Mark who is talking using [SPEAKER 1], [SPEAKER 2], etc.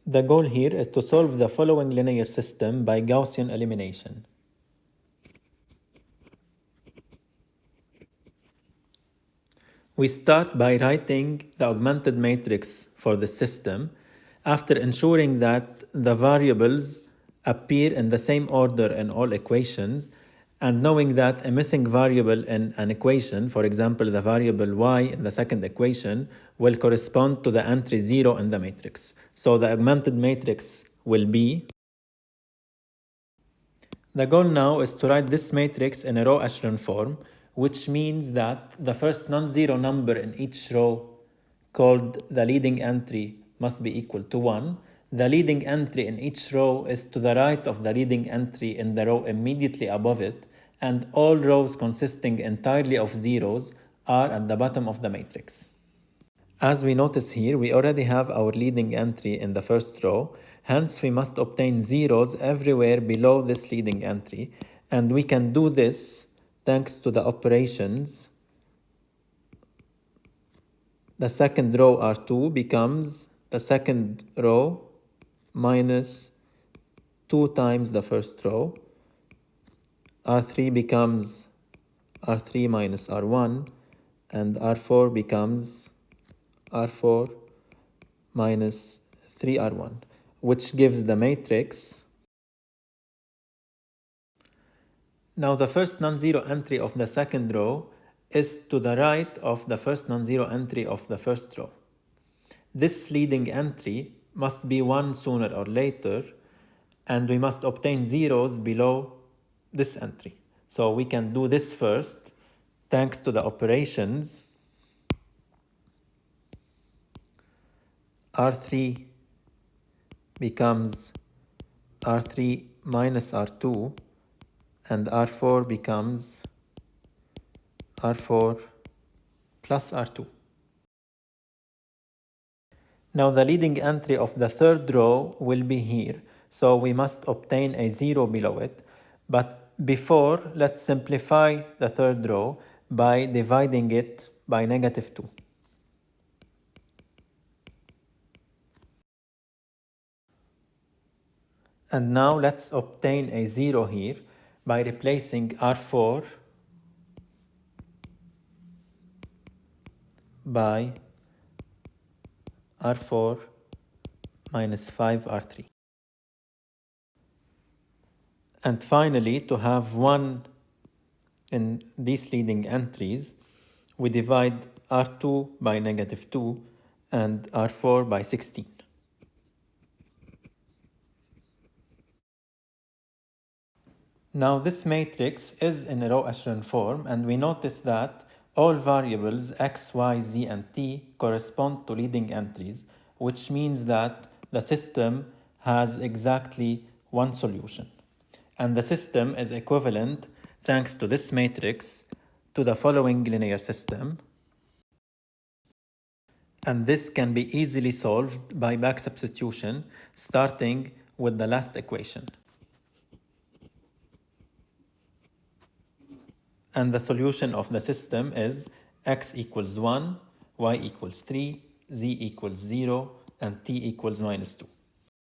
[SPEAKER 1] The goal here is to solve the following linear system by Gaussian elimination. We start by writing the augmented matrix for the system after ensuring that the variables appear in the same order in all equations, and knowing that a missing variable in an equation, for example the variable y in the second equation, will correspond to the entry 0 in the matrix. So the augmented matrix will be. The goal now is to write this matrix in a row echelon form, which means that the first non-zero number in each row, called the leading entry, must be equal to 1. The leading entry in each row is to the right of the leading entry in the row immediately above it, and all rows consisting entirely of zeros are at the bottom of the matrix. As we notice here, we already have our leading entry in the first row, hence we must obtain zeros everywhere below this leading entry, and we can do this thanks to the operations. The second row R2 becomes the second row minus 2 times the first row. R3 becomes R3 minus R1, and R4 becomes R4 minus 3R1, which gives the matrix. Now the first non-zero entry of the second row is to the right of the first non-zero entry of the first row. This leading entry must be 1 sooner or later, and we must obtain zeros below this entry. So we can do this first thanks to the operations. R3 becomes R3 minus R2, and R4 becomes R4 plus R2. Now the leading entry of the third row will be here, so we must obtain a 0 below it. But before, let's simplify the third row by dividing it by -2. And now let's obtain a 0 here by replacing R4 by R4 minus 5R3. And finally, to have 1 in these leading entries, we divide R2 by -2 and R4 by 16. Now this matrix is in a row echelon form, and we notice that all variables x, y, z, and t correspond to leading entries, which means that the system has exactly one solution. And the system is equivalent, thanks to this matrix, to the following linear system. And this can be easily solved by back substitution, starting with the last equation. And the solution of the system is x equals 1, y equals 3, z equals 0, and t equals -2.